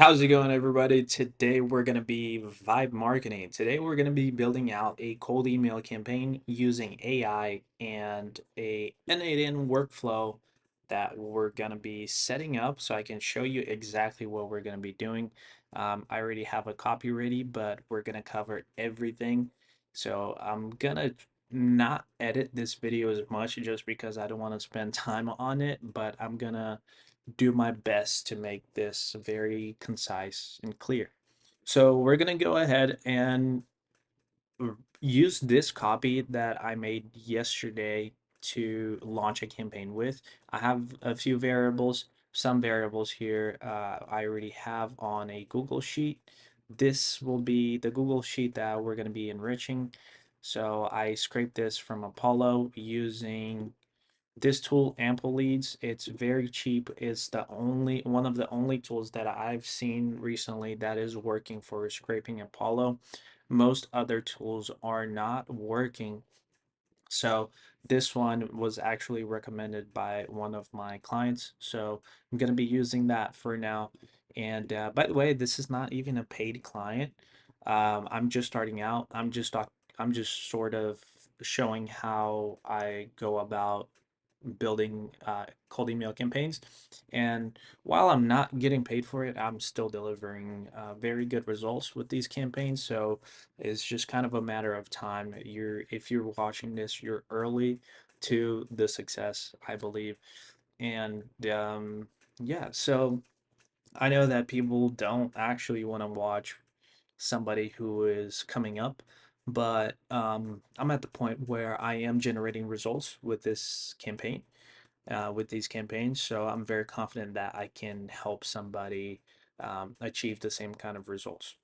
How's it going, everybody? Today we're going to be vibe marketing. Today we're going to be building out a cold email campaign using AI and a N8N workflow that we're going to be setting up so I can show you exactly what we're going to be doing. I already have a copy ready, but we're going to cover everything. So I'm going to not edit this video as much just because I don't want to spend time on it, but I'm going to do my best to make this very concise and clear. So we're going to go ahead and use this copy that I made yesterday to launch a campaign with. I have a few variables, some variables here I already have on a Google Sheet. This will be the Google Sheet that we're going to be enriching. So I scraped this from Apollo using this tool, Ample Leads. It's very cheap. It's the only one of the only tools that I've seen recently that is working for scraping Apollo. Most other tools are not working. So this one was actually recommended by one of my clients. So I'm going to be using that for now. And by the way, this is not even a paid client. I'm just starting out. I'm just sort of showing how I go about building cold email campaigns. And while I'm not getting paid for it, I'm still delivering very good results with these campaigns. So it's just kind of a matter of time. If you're watching this, you're early to the success, I believe. And yeah, so I know that people don't actually want to watch somebody who is coming up, but I'm at the point where I am generating results with this campaign, with these campaigns. So I'm very confident that I can help somebody achieve the same kind of results,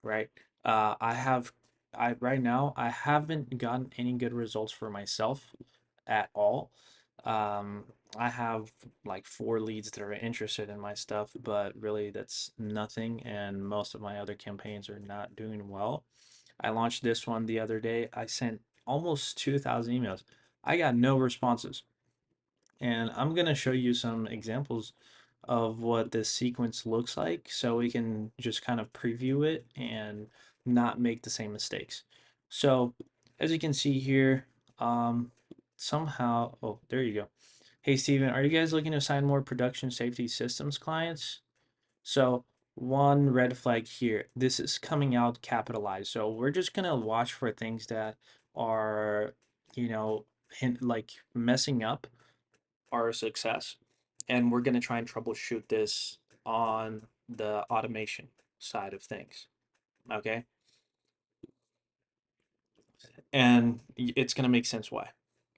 right? I have, I right now, I haven't gotten any good results for myself at all. Um, I have like four leads that are interested in my stuff, but really that's nothing. And most of my other campaigns are not doing well. I launched this one the other day. I sent almost 2,000 emails. I got no responses. And I'm going to show you some examples of what this sequence looks like so we can just kind of preview it and not make the same mistakes. So as you can see here, um, somehow, oh, there you go. Hey, Steven, are you guys looking to sign more production safety systems clients? So one red flag here, this is coming out capitalized. So we're just gonna watch for things that are, you know, like messing up our success. And we're going to try and troubleshoot this on the automation side of things. Okay. And it's going to make sense why.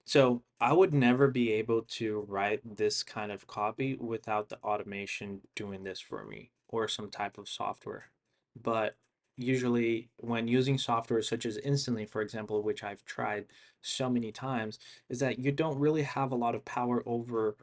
So I would never be able to write this kind of copy without the automation doing this for me or some type of software. But usually when using software such as Instantly, for example, which I've tried so many times, is that you don't really have a lot of power over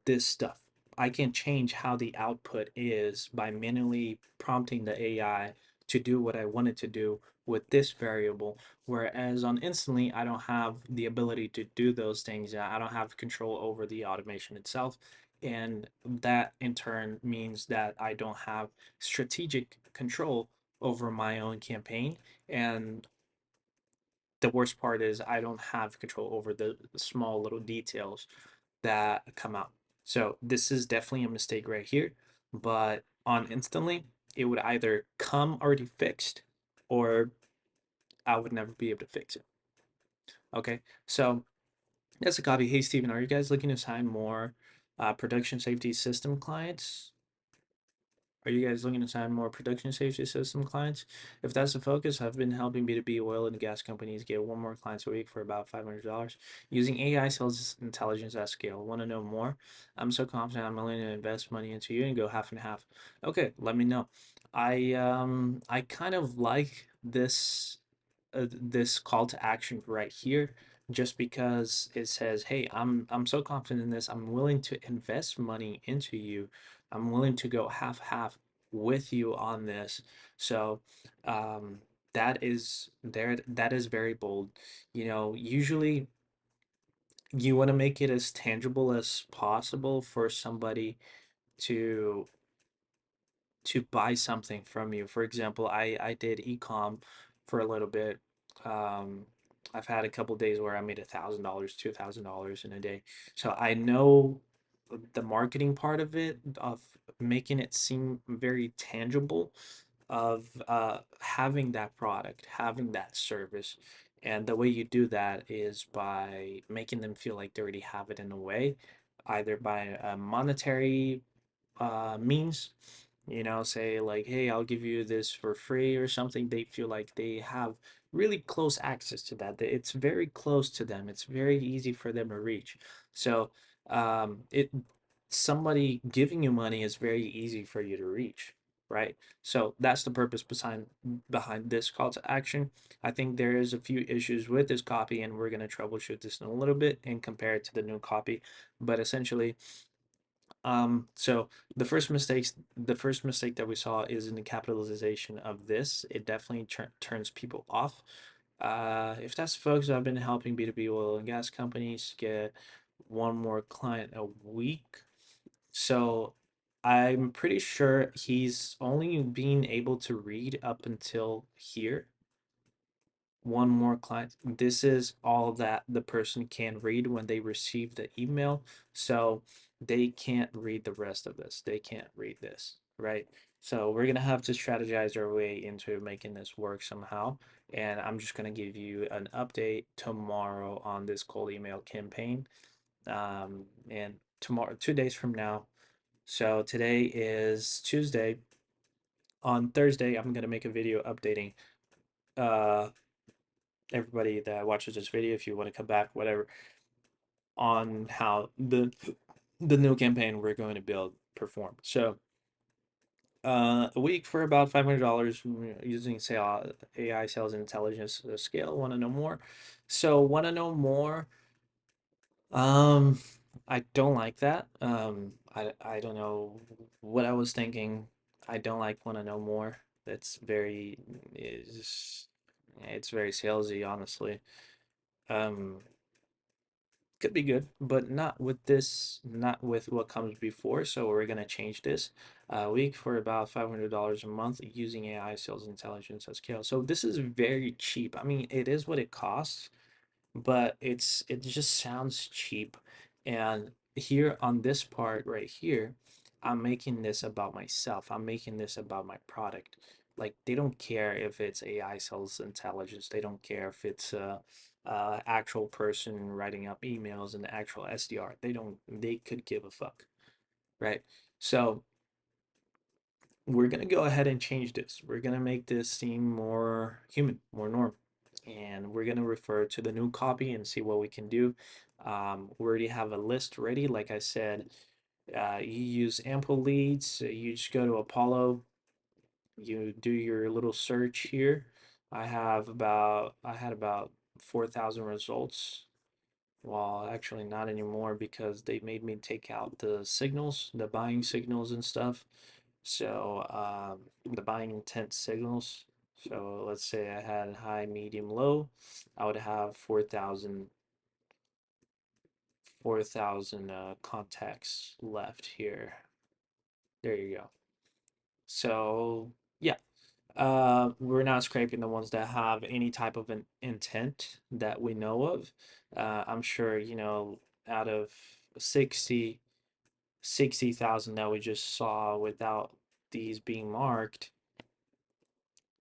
this stuff. I can change how the output is by manually prompting the AI to do what I want it to do with this variable. Whereas on Instantly, I don't have the ability to do those things. I don't have control over the automation itself. And that in turn means that I don't have strategic control over my own campaign. And the worst part is I don't have control over the small little details that come out. So this is definitely a mistake right here, but on Instantly, it would either come already fixed or I would never be able to fix it. Okay, so that's a copy. Hey, Steven, are you guys looking to sign more production safety system clients? Are you guys looking to sign more production safety system clients? If that's the focus, I've been helping B2B oil and gas companies get one more clients a week for about $500 using AI sales intelligence at scale. Want to know more? I'm so confident I'm willing to invest money into you and go half and half. Okay, let me know. I kind of like this call to action right here just because it says, "Hey, I'm so confident in this. I'm willing to invest money into you. I'm willing to go half half with you on this." So, um, that is there. That is very bold. Usually you want to make it as tangible as possible for somebody to to buy something from you. For example, I did ecom for a little bit. Um, I've had a couple days where I made $1,000, $2,000 in a day. So I know the marketing part of it, of making it seem very tangible, of having that product, having that service. And the way you do that is by making them feel like they already have it in a way, either by a monetary means, say like, hey, I'll give you this for free or something. They feel like they have really close access to that. It's very close to them. It's very easy for them to reach. So, it somebody giving you money is very easy for you to reach, right? So that's the purpose behind this call to action. I think there is a few issues with this copy, and we're going to troubleshoot this in a little bit and compare it to the new copy. But essentially, so the first mistake that we saw is in the capitalization of this. It definitely turns people off. If that's folks, I've been helping B2B oil and gas companies get one more client a week. So I'm pretty sure he's only being able to read up until here, one more client. This is all that the person can read when they receive the email. So they can't read the rest of this. They can't read this, right? So we're gonna have to strategize our way into making this work somehow. And I'm just gonna give you an update tomorrow on this cold email campaign. And tomorrow, 2 days from now. So today is Tuesday. On Thursday, I'm gonna make a video updating uh everybody that watches this video, if you want to come back, whatever, on how the new campaign we're going to build performed. So a week for about $500 using AI sales intelligence scale. Want to know more? So want to know more? Um, I don't like that. I don't know what I was thinking. I don't like want to know more. That's very is it's very salesy, honestly. Um, could be good, but not with this, not with what comes before. So we're gonna change this week for about $500 a month using AI sales intelligence at scale. So this is very cheap. I mean, it is what it costs, but it just sounds cheap. And here on this part right here, I'm making this about myself. I'm making this about my product. Like they don't care if it's AI sales intelligence. They don't care if it's actual person writing up emails and the actual SDR. They don't. They could give a fuck, right? So we're gonna go ahead and change this. We're gonna make this seem more human, more normal, and we're gonna refer to the new copy and see what we can do. We already have a list ready. Like I said, you use Ample Leads. You just go to Apollo. You do your little search here. I had about 4,000 results. Well, actually not anymore because they made me take out the signals, the buying signals and stuff. So the buying intent signals. So let's say I had high, medium, low. I would have 4,000 contacts left here. There you go. So yeah, we're not scraping the ones that have any type of an intent that we know of. I'm sure, out of 60,000 that we just saw without these being marked,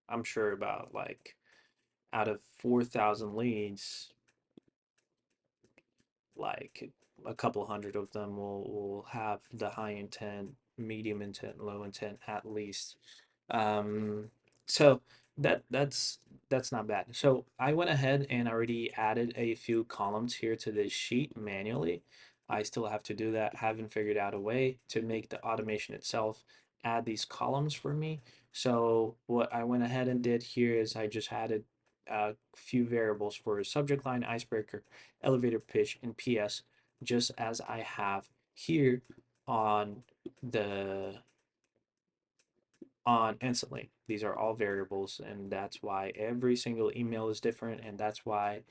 I'm sure about like out of 4,000 leads, like a couple hundred of them will have the high intent, medium intent, low intent at least. Um, so that's not bad. So I went ahead and already added a few columns here to this sheet manually. I still have to do that. Haven't figured out a way to make the automation itself add these columns for me. So what I went ahead and did here is I just added a few variables for subject line, icebreaker, elevator pitch, and PS, just as I have here on the on Instantly. These are all variables, and that's why every single email is different, and that's why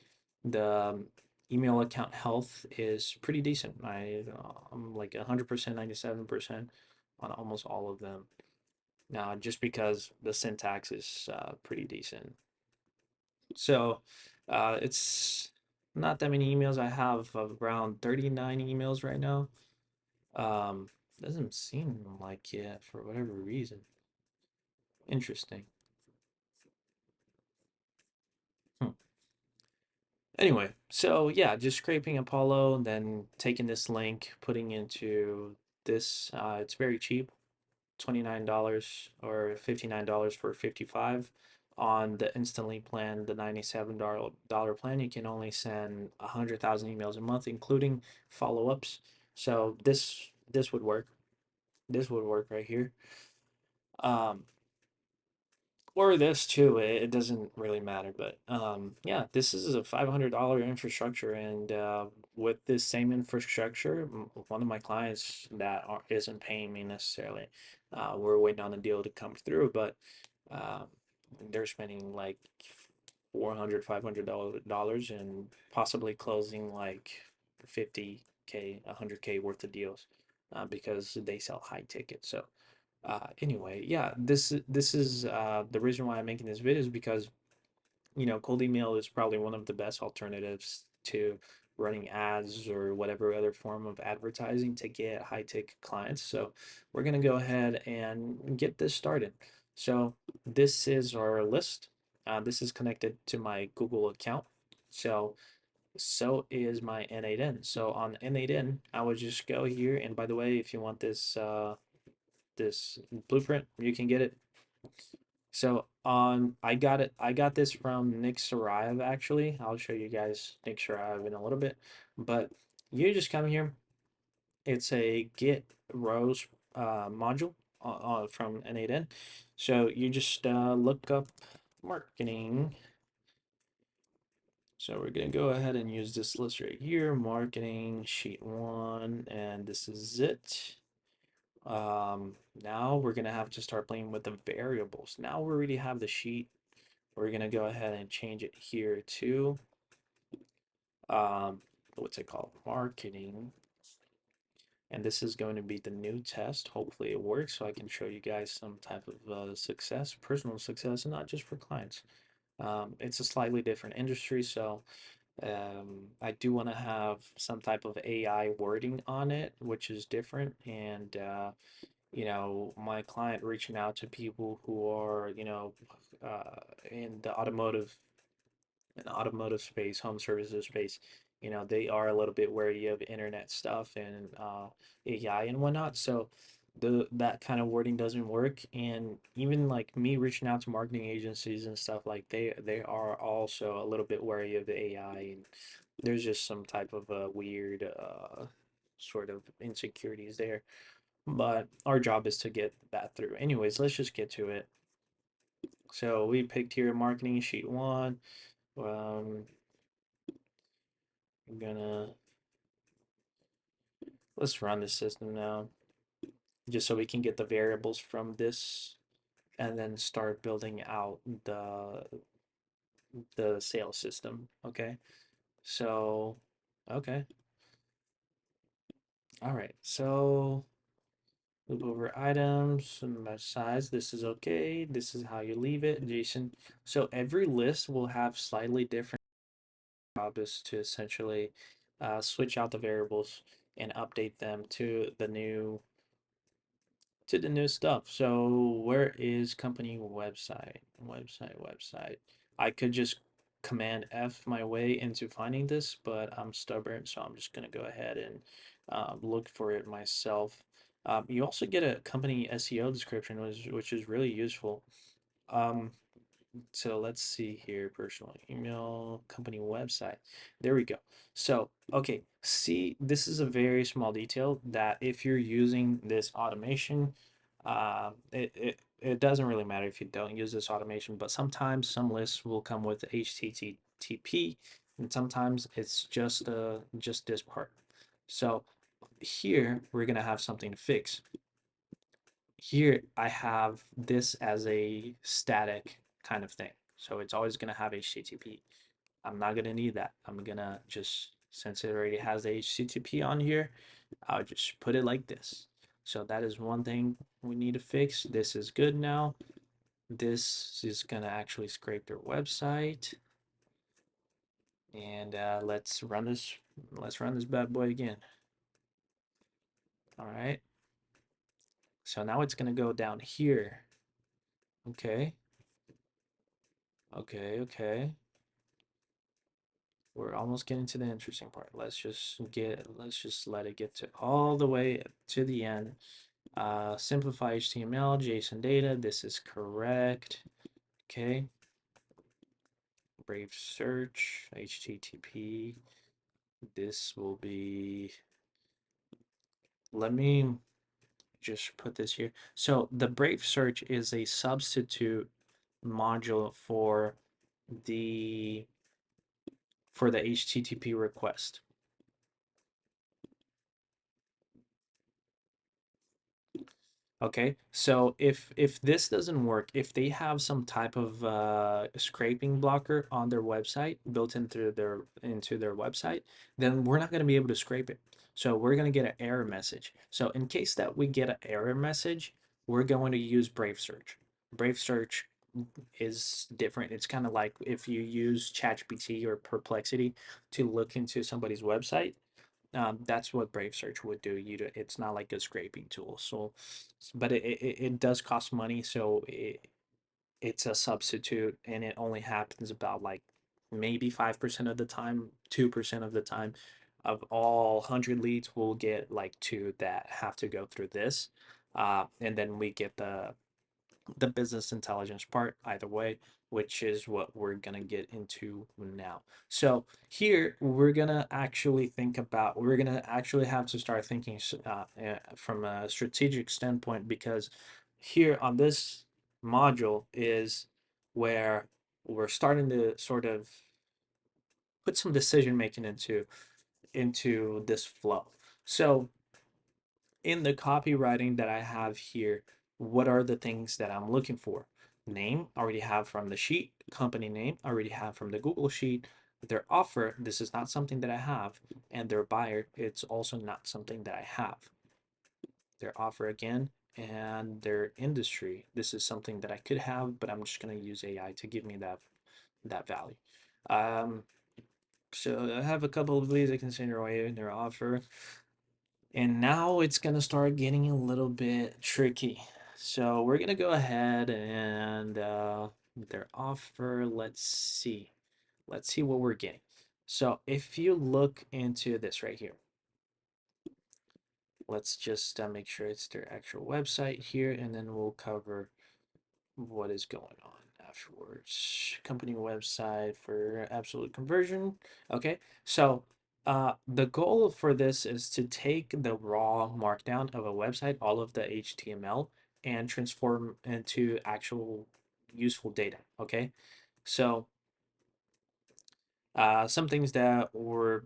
the email account health is pretty decent. I'm like 100%, 97% on almost all of them. just because the syntax is pretty decent. So it's not that many emails. I have around 39 emails right now. Um, doesn't seem like it for whatever reason. Interesting. Hmm. Anyway, so yeah, just scraping Apollo and then taking this link, putting into this. It's very cheap, $29 or $59 for 55. On the instantly plan, the $97 plan, you can only send 100,000 emails a month, including follow-ups. So this would work. This would work right here. Um, or this too. It doesn't really matter, but yeah, this is a $500 infrastructure, and with this same infrastructure, one of my clients that isn't paying me necessarily, we're waiting on the deal to come through, but um, they're spending like 400, $500 and possibly closing like 50K, 100K worth of deals, because they sell high tickets. So anyway, yeah, this is the reason why I'm making this video is because cold email is probably one of the best alternatives to running ads or whatever other form of advertising to get high ticket clients. So we're gonna go ahead and get this started. So this is our list. This is connected to my Google account. So is my N8N. So on N8N, I would just go here. And by the way, if you want this blueprint, you can get it. So on I got this from Nick Sarayev actually. I'll show you guys Nick Sarayev in a little bit. But you just come here. It's a Git rows module from N8N. So you just look up marketing. So we're gonna go ahead and use this list right here, marketing sheet one, and this is it. Now we're gonna have to start playing with the variables. Now we already have the sheet. We're gonna go ahead and change it here to what's it called? Marketing. And this is going to be the new test. Hopefully it works so I can show you guys some type of success, personal success, and not just for clients. It's a slightly different industry, so I do want to have some type of AI wording on it, which is different. And my client reaching out to people who are, in the automotive space, home services space, they are a little bit wary of internet stuff and AI and whatnot. So that kind of wording doesn't work. And even like me reaching out to marketing agencies and stuff, like they are also a little bit wary of the AI, and there's just some type of weird sort of insecurities there. But our job is to get that through. Anyways, let's just get to it. So we picked here marketing sheet one. Um, I'm gonna let's run the system now, just so we can get the variables from this and then start building out the sales system. Okay. So, okay. All right. So move over items and match size. This is okay. This is how you leave it, Jason. So every list will have slightly different job is to essentially switch out the variables and update them to the new stuff. So where is company website? Website. I could just Command F my way into finding this, but I'm stubborn, so I'm just gonna go ahead and look for it myself. You also get a company SEO description, which is really useful. Um, so let's see here, personal email, company website. There we go. So, okay, see, this is a very small detail that if you're using this automation, it doesn't really matter if you don't use this automation, but sometimes some lists will come with HTTP, and sometimes it's just this part. So here we're gonna have something to fix. Here I have this as a static kind of thing. So it's always going to have HTTP. I'm not going to need that. I'm going to just, since it already has the HTTP on here, I'll just put it like this. So that is one thing we need to fix. This is good now. This is gonna actually scrape their website. And let's run this. Let's run this bad boy again. All right. So now it's gonna go down here. Okay. Okay. Okay. We're almost getting to the interesting part. Let's just let it get to all the way to the end. Simplify HTML, JSON data. This is correct. Okay. Brave search, HTTP. This will be, let me just put this here. So the Brave search is a substitute module the for the HTTP request. Okay, so if this doesn't work, if they have some type of scraping blocker on their website built into their website, then we're not going to be able to scrape it. So we're going to get an error message. So in case that we get an error message, we're going to use Brave Search. Brave Search is different. It's kind of like if you use ChatGPT or Perplexity to look into somebody's website, that's what Brave Search would do. It's not like a scraping tool. So, but it does cost money. So it's a substitute, and it only happens about like maybe 5% of the time, 2% of the time. Of all 100 leads, we'll get like two that have to go through this, and then we get the business intelligence part either way, which is what we're gonna get into now. So here we're gonna actually have to start thinking from a strategic standpoint, because here on this module is where we're starting to sort of put some decision making into this flow. So in the copywriting that I have here, what are the things that I'm looking for? Name, already have from the sheet. Company name, already have from the Google sheet. Their offer, this is not something that I have. And their buyer, it's also not something that I have. Their offer again, and their industry, this is something that I could have, but I'm just going to use AI to give me that value. Um, so I have a couple of leads I can send your way in their offer. And now it's gonna start getting a little bit tricky. So we're gonna go ahead and their offer, let's see. Let's see what we're getting. So if you look into this right here, let's just make sure it's their actual website here, and then we'll cover what is going on afterwards. Company website for absolute conversion. Okay, so the goal for this is to take the raw markdown of a website, all of the HTML, and transform into actual useful data. Okay, so some things that we're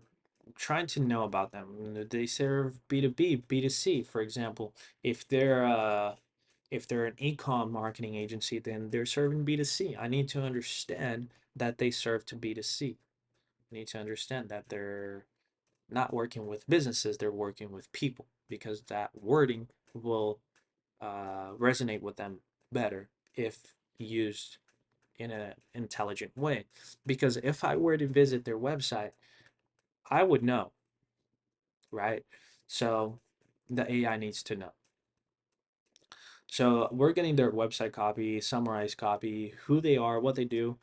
trying to know about them. They serve B2B, B2C, for example. If they're uh, if they're an e-com marketing agency, then they're serving B2C. I need to understand that they serve to B2C. I need to understand that they're not working with businesses, they're working with people, because that wording will resonate with them better if used in an intelligent way. Because if I were to visit their website, I would know, right? So the AI needs to know. So we're getting their website copy, summarized copy, who they are, what they do,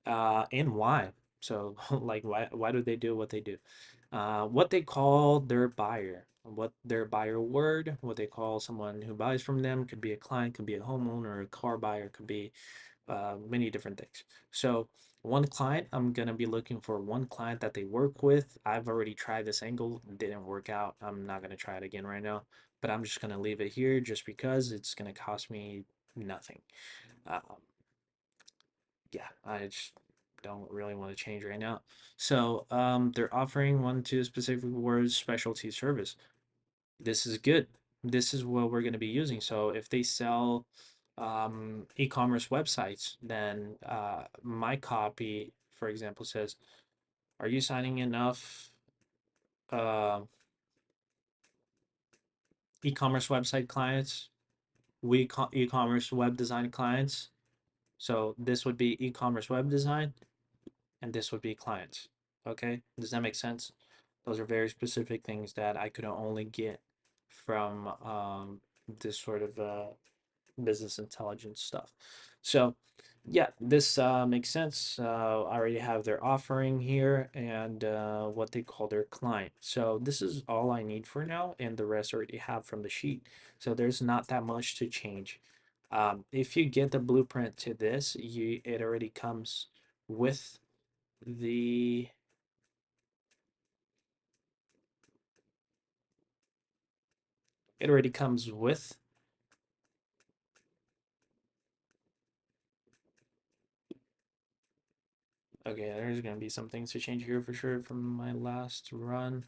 and why. So like why do they do what they do? What they call their buyer, what their buyer word, what they call someone who buys from them, could be a client, could be a homeowner, a car buyer, could be many different things. So one client, I'm gonna be looking for one client that they work with. I've already tried this angle, didn't work out. I'm not gonna try it again right now, but I'm just gonna leave it here just because it's gonna cost me nothing. Um, yeah, I just don't really want to change right now. So they're offering one to specific words specialty service. This is good. This is what we're going to be using. So if they sell e-commerce websites, then my copy, for example, says, "Are you signing enough? Uh, e-commerce website clients, e-commerce web design clients. So this would be e-commerce web design, and this would be clients. Okay, does that make sense? Those are very specific things that I could only get from this sort of business intelligence stuff. So, yeah, this makes sense. I already have their offering here and what they call their client. So this is all I need for now, and the rest I already have from the sheet. So there's not that much to change. If you get the blueprint to this, it already comes with the it already comes with okay, there's gonna be some things to change here for sure from my last run.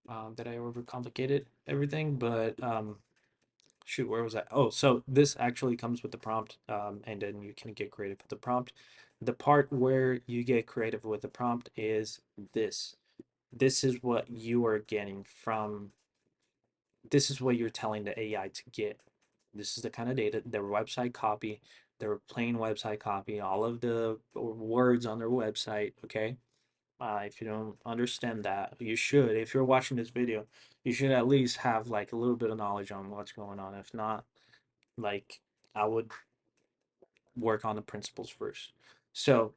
That I overcomplicated everything, but shoot, where was I? Oh, so this actually comes with the prompt, and then you can get creative with the prompt. The part where you get creative with the prompt is this. This is what you are getting from, this is what you're telling the AI to get. This is the kind of data, their website copy, their plain website copy, all of the words on their website, okay? If you don't understand that, you should. If you're watching this video, you should at least have like a little bit of knowledge on what's going on. If not, like I would work on the principles first. So,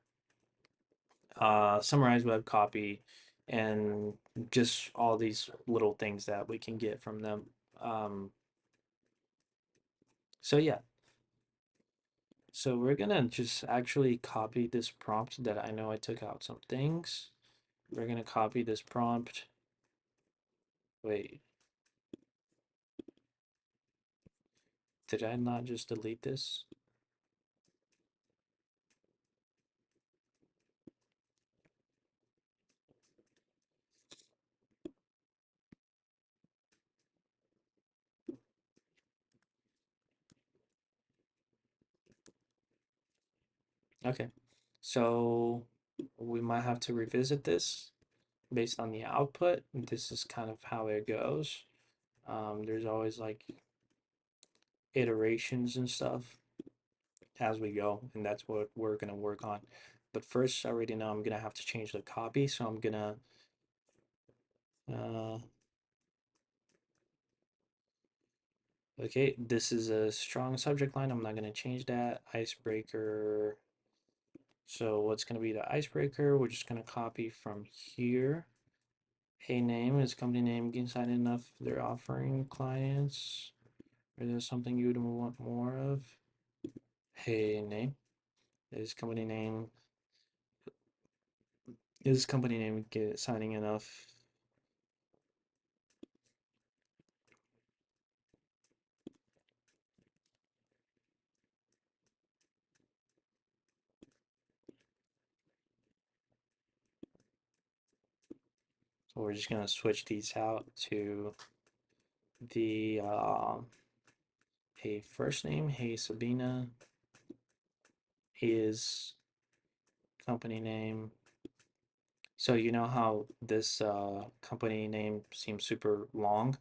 summarize web copy and just all these little things that we can get from them. Um, so yeah, so we're gonna just actually copy this prompt that I know I took out some things. We're gonna copy this prompt. Wait, did I not just delete this? Okay, so we might have to revisit this based on the output. This is kind of how it goes. There's always like iterations and stuff as we go, and that's what we're gonna work on. But first, I already know I'm gonna have to change the copy, so I'm gonna uh, okay, this is a strong subject line. I'm not gonna change that. Icebreaker. So what's gonna be the icebreaker? We're just gonna copy from here. Hey name is company name. Get sign enough they're offering clients. Or there's something you would want more of. Hey name is company name. Is company name get signing enough? So we're just gonna switch these out to the hey first name. Hey Sabina is company name. So you know how this company name seems super long?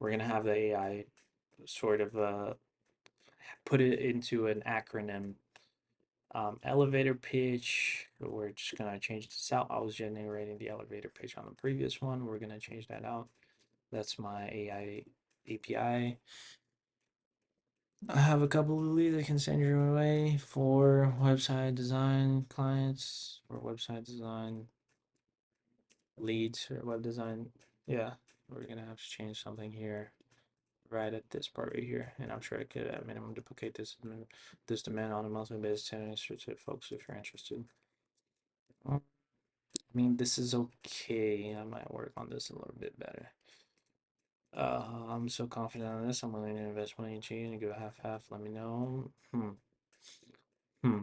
We're gonna have the AI sort of put it into an acronym. Elevator pitch. We're just gonna change this out. I was generating the elevator pitch on the previous one. We're gonna change that out. That's my AI API. I have a couple of leads I can send your way for website design clients or website design leads or web design. Yeah, we're gonna have to change something here right at this part right here. And I'm sure I could at minimum duplicate this demand on a monthly basis to answer to folks if you're interested. I mean, this is okay. I might work on this a little bit better. I'm so confident on this. I'm willing to invest money into you and go half half. Let me know. Hmm. Hmm.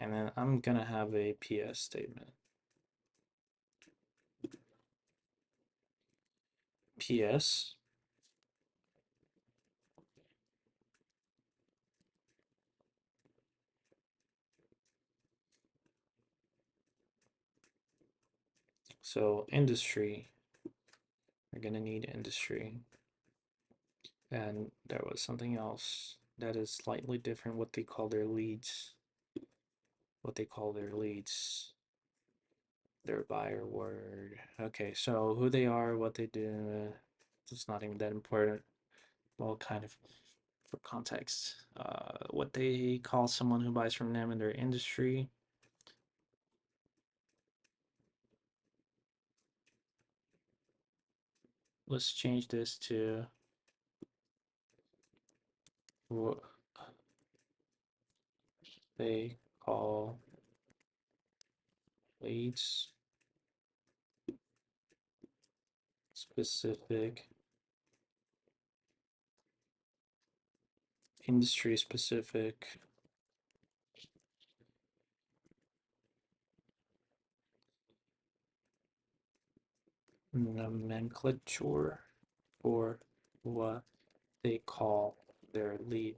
And then I'm gonna have a PS statement. PS. So industry, we're gonna need industry. And there was something else that is slightly different what they call their leads. What they call their leads. Their buyer word. Okay, so who they are, what they do, it's not even that important. Well, kind of for context. What they call someone who buys from them in their industry. Let's change this to what they call leads specific, industry specific, nomenclature for what they call their leads.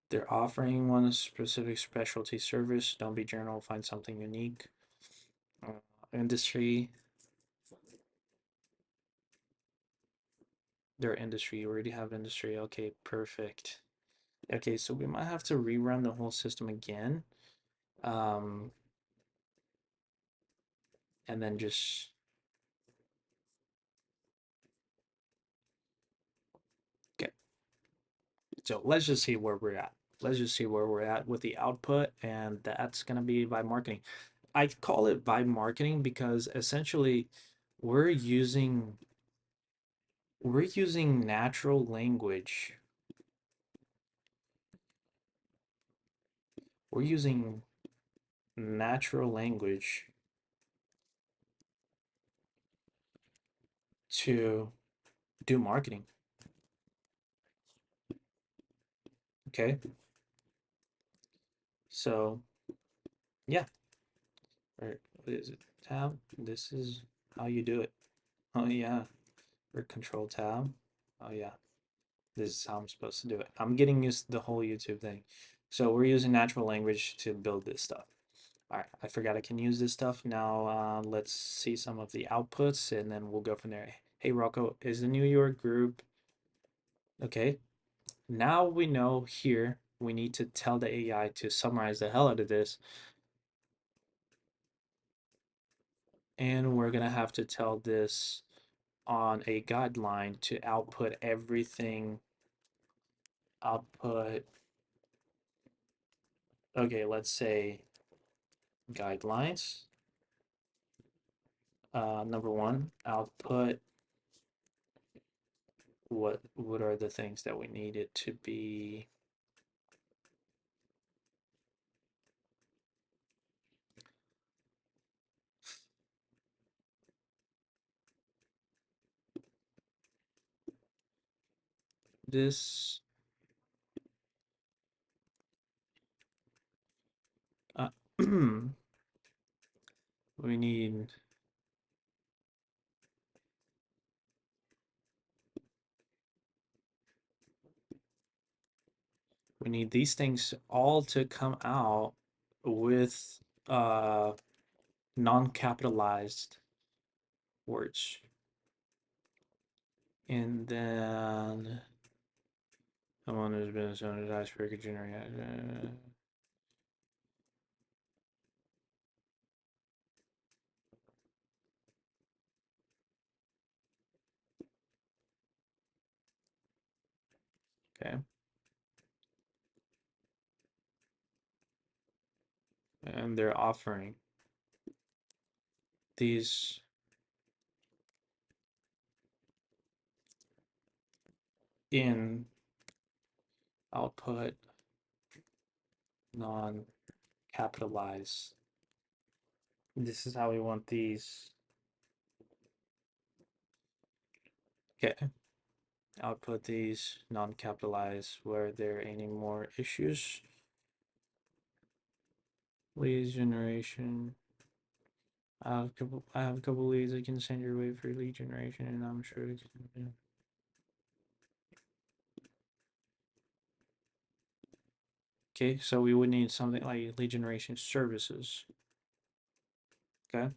They're offering one specific specialty service. Don't be general, find something unique. Industry. Their industry. You already have industry. Okay, perfect. Okay, so we might have to rerun the whole system again. Um, and then just get. So let's just see where we're at. Let's just see where we're at with the output, and that's gonna be Vibe marketing. I call it Vibe marketing because essentially we're using we're using natural language. We're using natural language to do marketing. Okay. So yeah, or is it tab? This is how you do it. Oh yeah. Or control tab. Oh yeah. This is how I'm supposed to do it. I'm getting used to the whole YouTube thing. So we're using natural language to build this stuff. All right, I forgot I can use this stuff. Now let's see some of the outputs and then we'll go from there. Hey Rocco, is the New York group okay? Now we know here we need to tell the AI to summarize the hell out of this. And we're gonna have to tell this on a guideline to output everything. Output, okay, let's say guidelines. Number one, output. What are the things that we need it to be? This uh, we need these things all to come out with non-capitalized words. And then someone who's been shown as icebreaker generate. Okay. And they're offering these in output non-capitalized. This is how we want these. Okay. Output these non-capitalized. Were there any more issues? Leads generation. I have a couple leads I can send your way for lead generation, and I'm sure it's, yeah. Okay, so we would need something like lead generation services. Okay.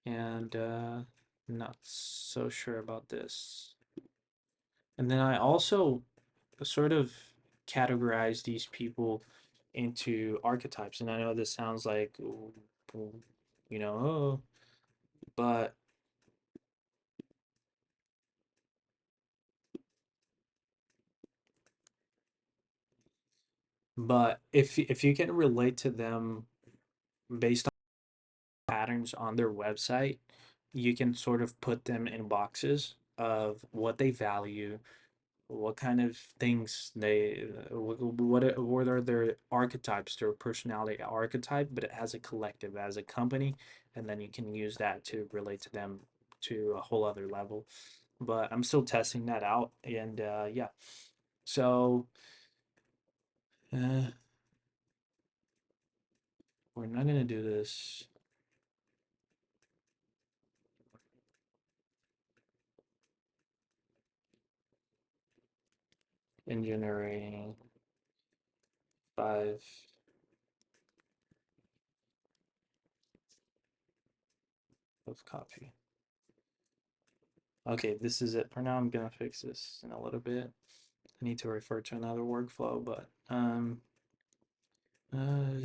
And not so sure about this. And then I also sort of categorize these people into archetypes. And I know this sounds like, you know, oh, but if you can relate to them based on patterns on their website, you can sort of put them in boxes of what they value, what kind of things they what are their archetypes, their personality archetype, but it has a collective as a company, and then you can use that to relate to them to a whole other level. But I'm still testing that out, and yeah. So uh, we're not gonna do this in generating five of copy. Okay, this is it for now. I'm gonna fix this in a little bit. I need to refer to another workflow, but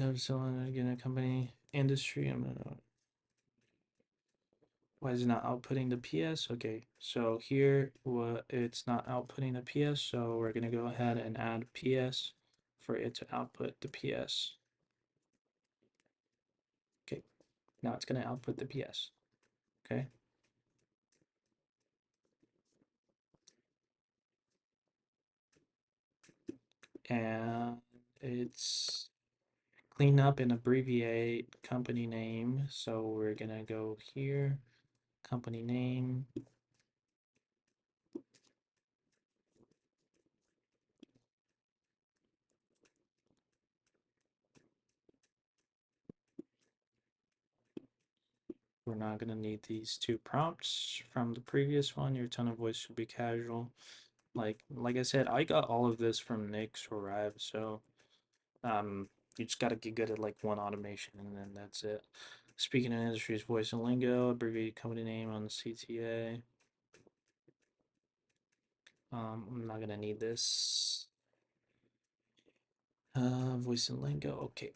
have someone again a company industry. I'm gonna. Why is it not outputting the PS? Okay, so here what it's not outputting the PS, so we're gonna go ahead and add PS for it to output the PS. Okay, now it's gonna output the PS. Okay, and it's clean up and abbreviate company name. So we're gonna go here, company name. We're not gonna need these two prompts from the previous one. Your tone of voice should be casual. Like I said, I got all of this from Nix or Rev, so you just gotta get good at like one automation and then that's it. Speaking in industries, voice and lingo, abbreviate company name on the CTA. I'm not gonna need this. Voice and lingo. Okay.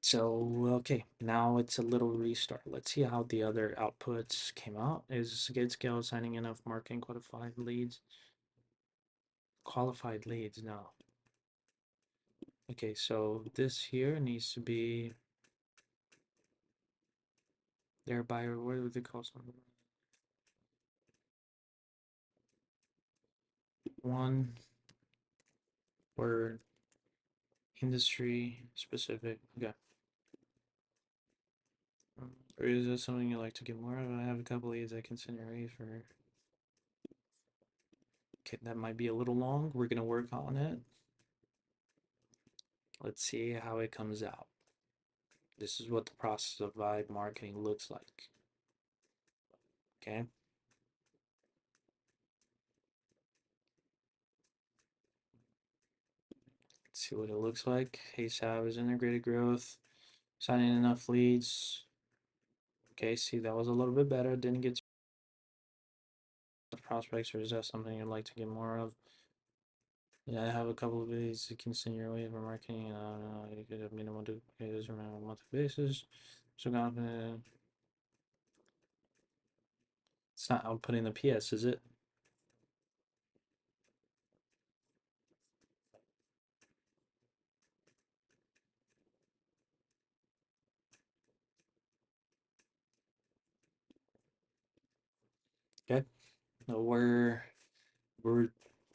So, okay, now it's a little restart. Let's see how the other outputs came out. Is good scale signing enough marketing qualified leads? Qualified leads, no. Okay, so this here needs to be their buyer. What would they call something? One word, industry specific. Okay. Or is this something you like to get more of? I have a couple leads I can send your way for. Okay, that might be a little long. We're gonna work on it. Let's see how it comes out. This is what the process of vibe marketing looks like. Okay. Let's see what it looks like. Hey Sav is integrated growth. Signing enough leads. Okay, see that was a little bit better. Didn't get prospects, or is that something you'd like to get more of? Yeah, I have a couple of ways you can send your way for marketing. You could have minimum duplicators on a monthly basis. So confident. It's not outputting the PS, is it? Okay. No, we're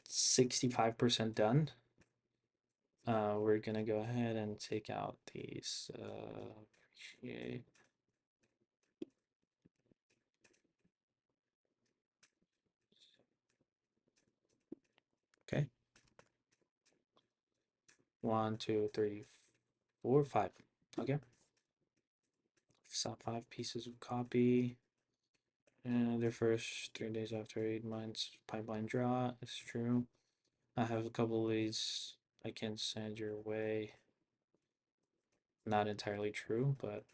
65% done. We're gonna go ahead and take out these appreciate. Okay. One, two, three, 4 or 5. Okay. So 5 pieces of copy. And their first 3 days after 8 months pipeline draw. It's true. I have a couple leads I can send your way. Not entirely true, but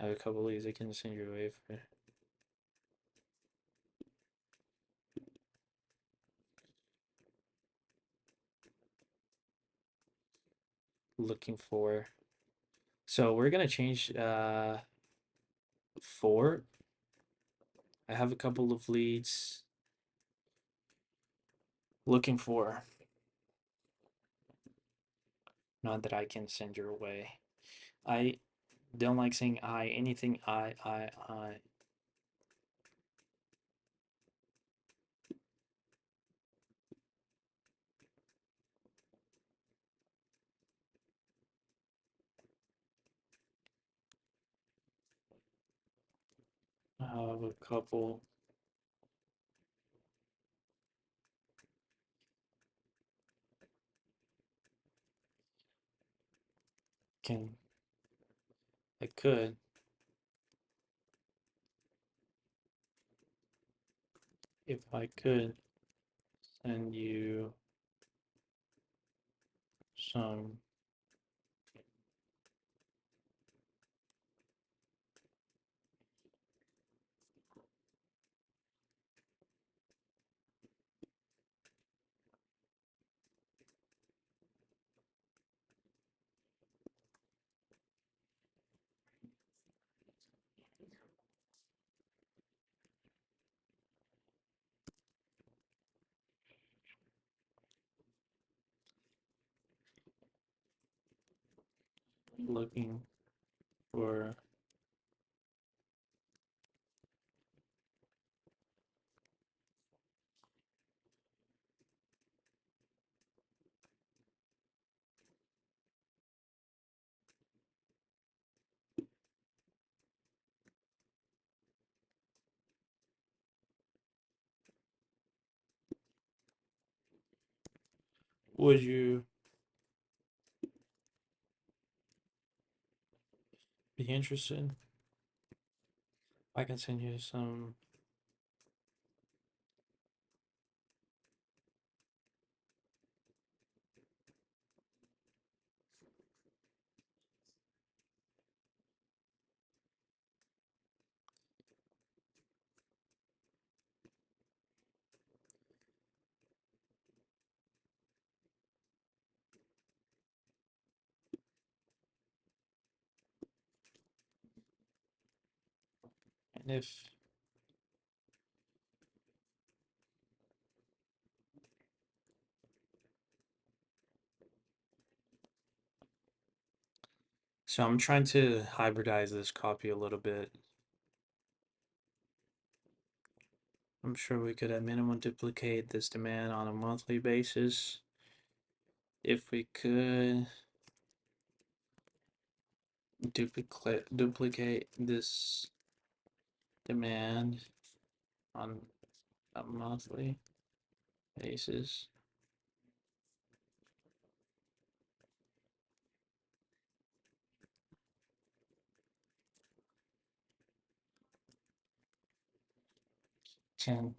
I have a couple leads I can send your way for looking for. So we're gonna change 4. I have a couple of leads looking for. Not that I can send your way. I don't like saying I. Anything I. I have a couple. Can I could if I could send you some. Looking for. Would you be interested? I can send you some. And if so, I'm trying to hybridize this copy a little bit. I'm sure we could at minimum duplicate this demand on a monthly basis. If we could duplicate this demand on a monthly basis. Ten.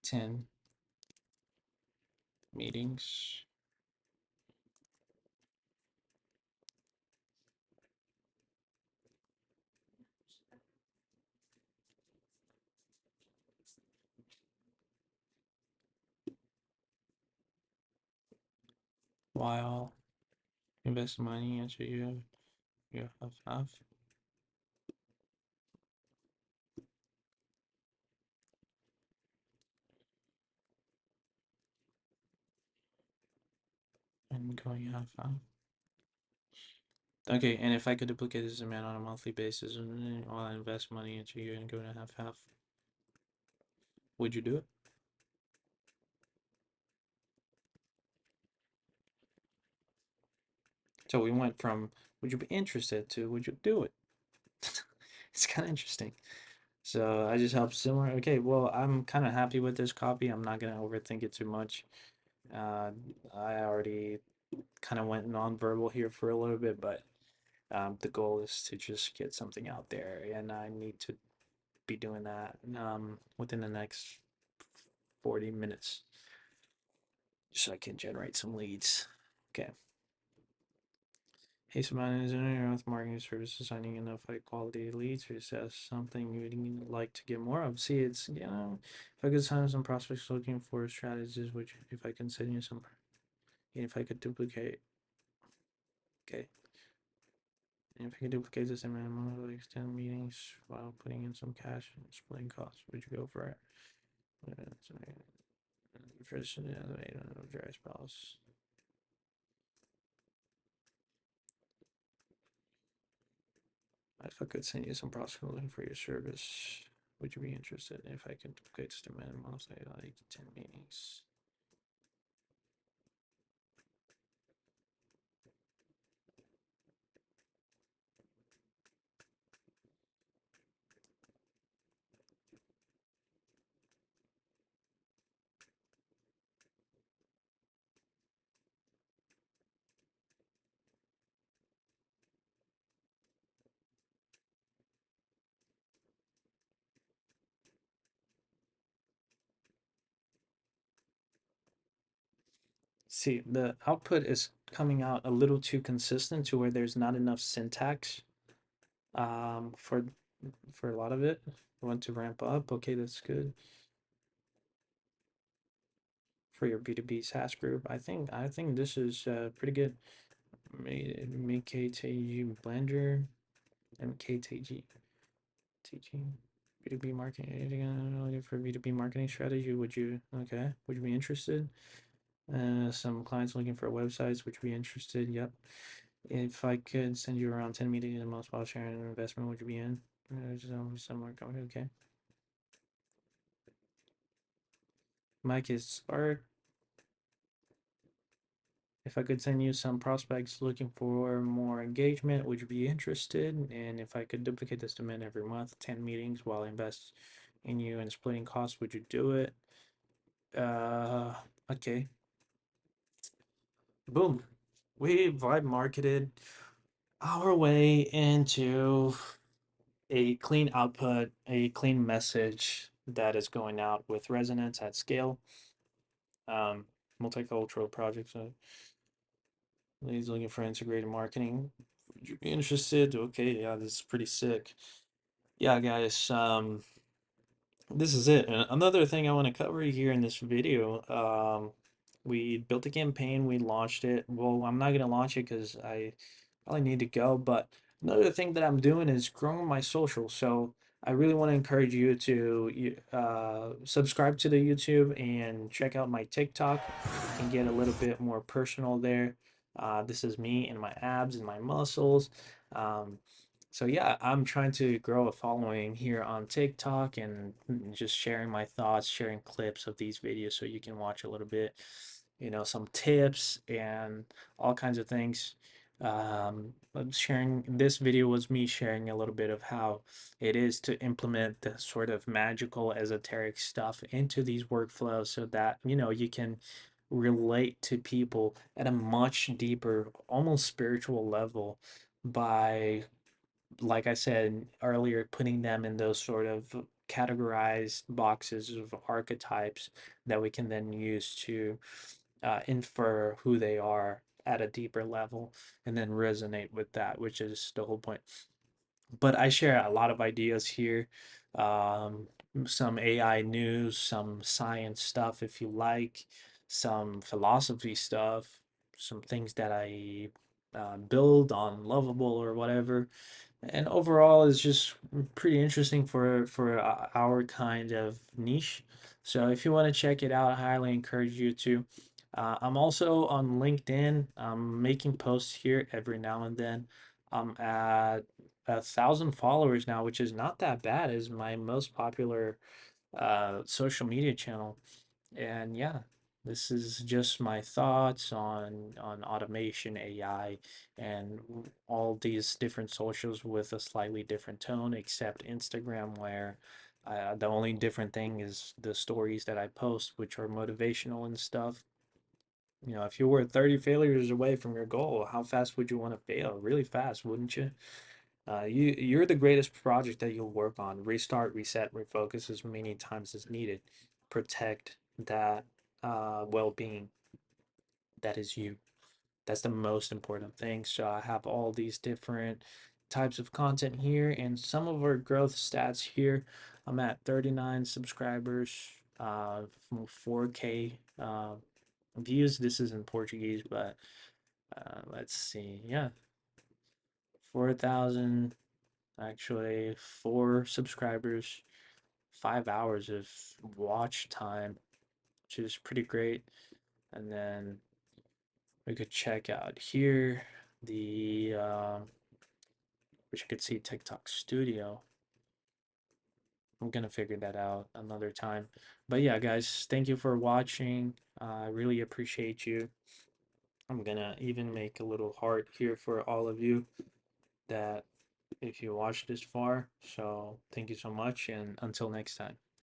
10 meetings. While invest money into you have half. And going half half. Okay, and if I could duplicate this amount on a monthly basis and then while I invest money into you and go to half half, would you do it? So we went from Would you be interested to? Would you do it? It's kind of interesting. So I just help similar. Okay, well, I'm kind of happy with this copy. I'm not gonna overthink it too much. Uh, I already kind of went non-verbal here for a little bit, but the goal is to just get something out there, and I need to be doing that within the next 40 minutes so I can generate some leads. Okay. Hey, Savannah, is there with marketing services finding enough high quality leads, or is that something you'd like to get more of? See, it's, if I could sign some prospects looking for strategies, which if I can send you some, if I could duplicate, okay, and if I could duplicate the same amount of like 10 meetings while putting in some cash and splitting costs, would you go for it? First, dry spells. If I could send you some prospects looking for your service, would you be interested if I could duplicate the minimum, say like 10 meetings? See, the output is coming out a little too consistent to where there's not enough syntax for a lot of it. I want to ramp up. Okay, that's good for your B2B SaaS group. I think this is pretty good. MKTG Blender, MKTG teaching B2B marketing. Anything for B2B marketing strategy? Would you be interested? Some clients looking for websites. Would you be interested? Yep. If I could send you around 10 meetings and most while sharing an investment, would you be in? Somewhere coming. Okay. Mike is Spark. If I could send you some prospects looking for more engagement, would you be interested? And if I could duplicate this demand every month, 10 meetings while I invest in you and splitting costs, would you do it? Uh, okay. Boom. We vibe marketed our way into a clean output, a clean message that is going out with resonance at scale. Um, Multicultural projects. He's looking for integrated marketing. Would you be interested? Okay, yeah, this is pretty sick. Yeah, guys. This is it. Another thing I want to cover here in this video. We built a campaign. We launched it. Well, I'm not gonna launch it because I probably need to go. But another thing that I'm doing is growing my social. So I really want to encourage you to subscribe to the YouTube and check out my TikTok. You can get a little bit more personal there. This is me and my abs and my muscles. Um, so yeah, I'm trying to grow a following here on TikTok and just sharing my thoughts, sharing clips of these videos so you can watch a little bit, some tips and all kinds of things. I'm sharing this video was me sharing a little bit of how it is to implement the sort of magical esoteric stuff into these workflows so that you can relate to people at a much deeper, almost spiritual level by, like I said earlier, putting them in those sort of categorized boxes of archetypes that we can then use to infer who they are at a deeper level and then resonate with that, which is the whole point. But I share a lot of ideas here. Um, some AI news, some science stuff if you like, some philosophy stuff, some things that I build on Lovable or whatever. And overall, it's just pretty interesting for our kind of niche. So if you want to check it out, I highly encourage you to. I'm also on LinkedIn. I'm making posts here every now and then. I'm at 1,000 followers now, which is not that bad. Is my most popular social media channel, and yeah. This is just my thoughts on automation, AI, and all these different socials with a slightly different tone, except Instagram, where the only different thing is the stories that I post, which are motivational and stuff. You know, if you were 30 failures away from your goal, how fast would you want to fail? Really fast, wouldn't you? You're the greatest project that you'll work on. Restart, reset, refocus as many times as needed. Protect that well-being that is you. That's the most important thing. So I have all these different types of content here and some of our growth stats here. I'm at 39 subscribers, 4K views. This is in Portuguese, but let's see. Yeah, 4,000, actually, 4 subscribers, 5 hours of watch time, which is pretty great. And then we could check out here the which you could see TikTok Studio. I'm gonna figure that out another time. But yeah, guys, thank you for watching. I really appreciate you. I'm gonna even make a little heart here for all of you that if you watched this far. So thank you so much, and until next time.